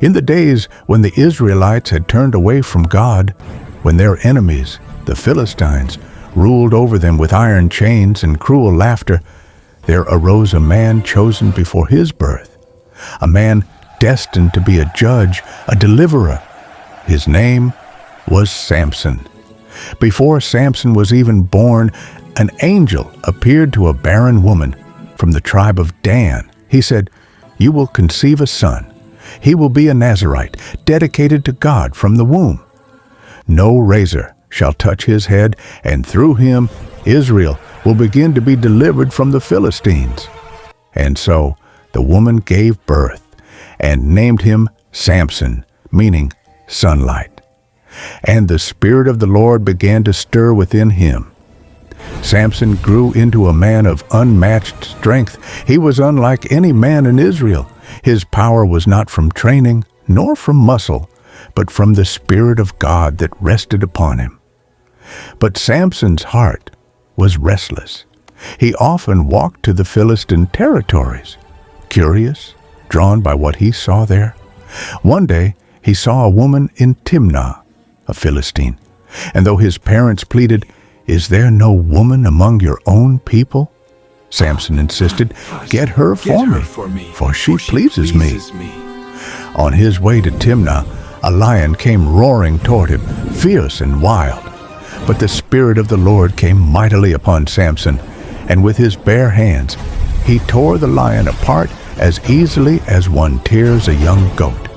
In the days when the Israelites had turned away from God, when their enemies, the Philistines, ruled over them with iron chains and cruel laughter, there arose a man chosen before his birth, a man destined to be a judge, a deliverer. His name was Samson. Before Samson was even born, an angel appeared to a barren woman from the tribe of Dan. He said, "You will conceive a son. He will be a Nazirite, dedicated to God from the womb. No razor shall touch his head, and through him Israel will begin to be delivered from the Philistines." And so the woman gave birth and named him Samson, meaning sunlight. And the Spirit of the Lord began to stir within him. Samson grew into a man of unmatched strength. He was unlike any man in Israel. His power was not from training, nor from muscle, but from the Spirit of God that rested upon him. But Samson's heart was restless. He often walked to the Philistine territories, curious, drawn by what he saw there. One day he saw a woman in Timnah, a Philistine, and though his parents pleaded, "Is there no woman among your own people?" Samson insisted, "Get her for me, for she pleases me." On his way to Timnah, a lion came roaring toward him, fierce and wild. But the Spirit of the Lord came mightily upon Samson, and with his bare hands he tore the lion apart as easily as one tears a young goat.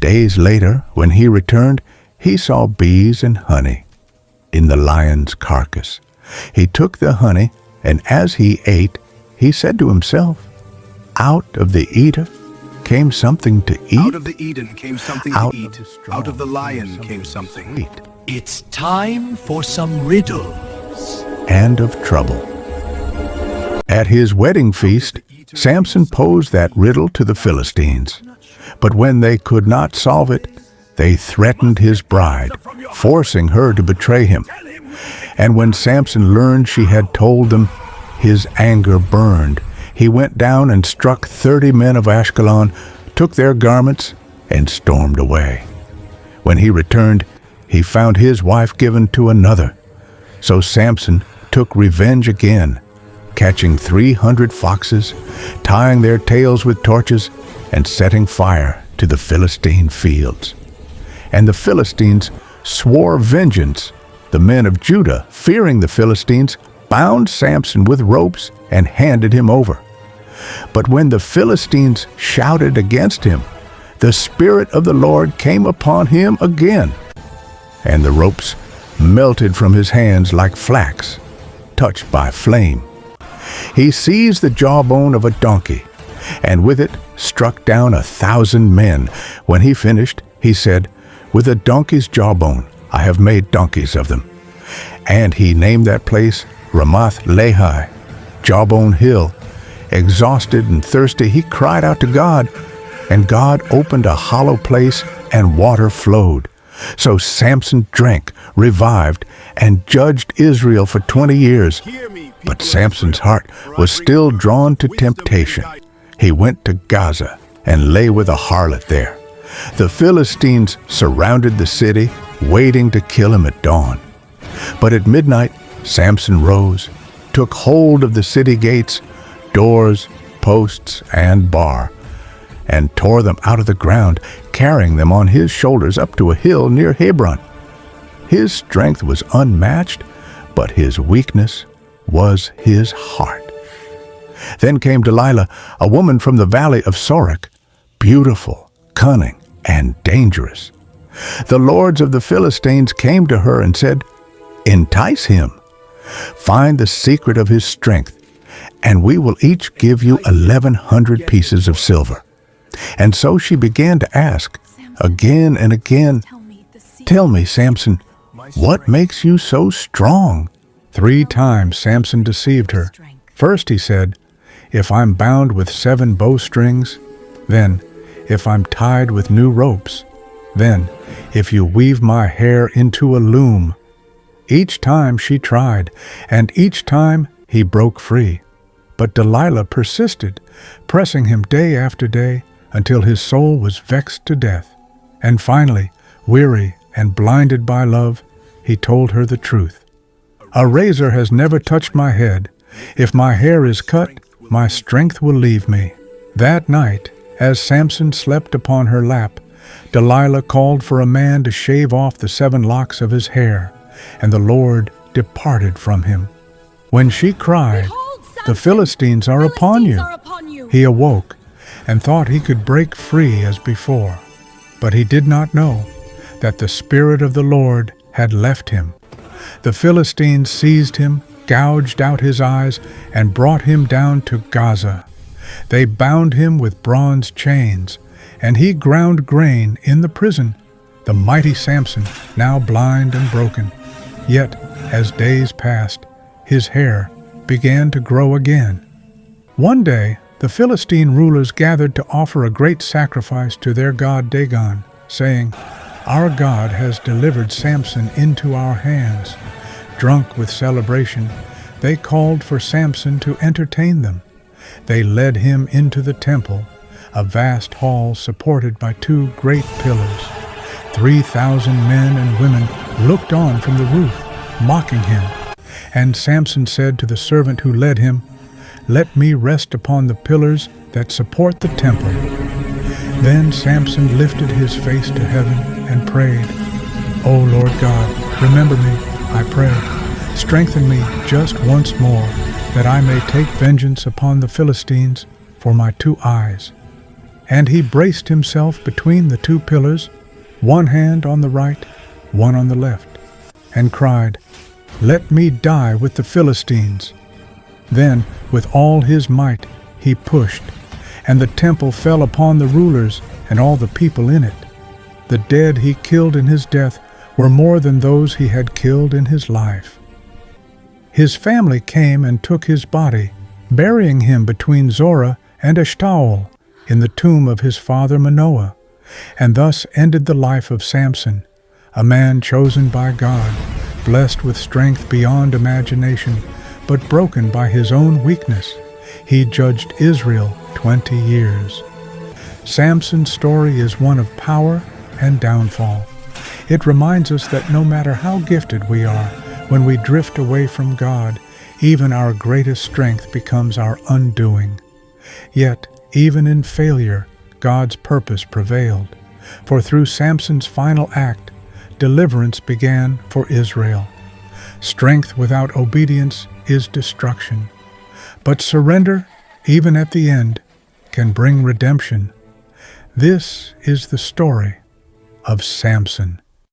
Days later, when he returned, he saw bees and honey in the lion's carcass. He took the honey, and as he ate, he said to himself, "Out of the eater came something to eat. Out of the Eden came something to eat. Out of the lion came something to eat." It's time for some riddles. And of trouble. At his wedding feast, Samson posed that riddle to the Philistines. But when they could not solve it, they threatened his bride, forcing her to betray him. And when Samson learned she had told them, his anger burned. He went down and struck 30 men of Ashkelon, took their garments, and stormed away. When he returned, he found his wife given to another. So Samson took revenge again, catching 300 foxes, tying their tails with torches, and setting fire to the Philistine fields. And the Philistines swore vengeance. The men of Judah, fearing the Philistines, bound Samson with ropes and handed him over. But when the Philistines shouted against him, the Spirit of the Lord came upon him again, and the ropes melted from his hands like flax, touched by flame. He seized the jawbone of a donkey, and with it struck down 1,000 men. When he finished, he said, "With a donkey's jawbone I have made donkeys of them." And he named that place Ramath Lehi, Jawbone Hill. Exhausted and thirsty, he cried out to God, and God opened a hollow place, and water flowed. So Samson drank, revived, and judged Israel for 20 years. But Samson's heart was still drawn to temptation. He went to Gaza and lay with a harlot there. The Philistines surrounded the city, waiting to kill him at dawn. But at midnight, Samson rose, took hold of the city gates, doors, posts, and bar, and tore them out of the ground, carrying them on his shoulders up to a hill near Hebron. His strength was unmatched, but his weakness was his heart. Then came Delilah, a woman from the valley of Sorek, beautiful, cunning, and dangerous. The lords of the Philistines came to her and said, "Entice him. Find the secret of his strength, and we will each give you 1,100 pieces of silver." And so she began to ask, again and again, "Tell me, Samson, what makes you so strong?" 3 times Samson deceived her. First he said, "If I'm bound with 7 bowstrings," then, "If I'm tied with new ropes," then, "If you weave my hair into a loom." Each time she tried, and each time he broke free. But Delilah persisted, pressing him day after day, until his soul was vexed to death. And finally, weary and blinded by love, he told her the truth. "A razor has never touched my head. If my hair is cut, my strength will leave me." That night, as Samson slept upon her lap, Delilah called for a man to shave off the 7 locks of his hair, and the Lord departed from him. When she cried, Behold, Samson, "The Philistines are upon you," he awoke and thought he could break free as before. But he did not know that the Spirit of the Lord had left him. The Philistines seized him, gouged out his eyes, and brought him down to Gaza. They bound him with bronze chains, and he ground grain in the prison, the mighty Samson, now blind and broken. Yet, as days passed, his hair began to grow again. One day, the Philistine rulers gathered to offer a great sacrifice to their god Dagon, saying, "Our God has delivered Samson into our hands." Drunk with celebration, they called for Samson to entertain them. They led him into the temple, a vast hall supported by 2 great pillars. 3,000 men and women looked on from the roof, mocking him. And Samson said to the servant who led him, "Let me rest upon the pillars that support the temple." Then Samson lifted his face to heaven and prayed, "O Lord God, remember me, I pray. Strengthen me just once more, that I may take vengeance upon the Philistines for my 2 eyes." And he braced himself between the 2 pillars, one hand on the right, one on the left, and cried, "Let me die with the Philistines." Then, with all his might, he pushed, and the temple fell upon the rulers and all the people in it. The dead he killed in his death were more than those he had killed in his life. His family came and took his body, burying him between Zorah and Eshtaol, in the tomb of his father Manoah, and thus ended the life of Samson, a man chosen by God, blessed with strength beyond imagination, but broken by his own weakness. He judged Israel 20 years. Samson's story is one of power and downfall. It reminds us that no matter how gifted we are, when we drift away from God, even our greatest strength becomes our undoing. Yet, even in failure, God's purpose prevailed. For through Samson's final act, deliverance began for Israel. Strength without obedience is destruction. But surrender, even at the end, can bring redemption. This is the story of Samson.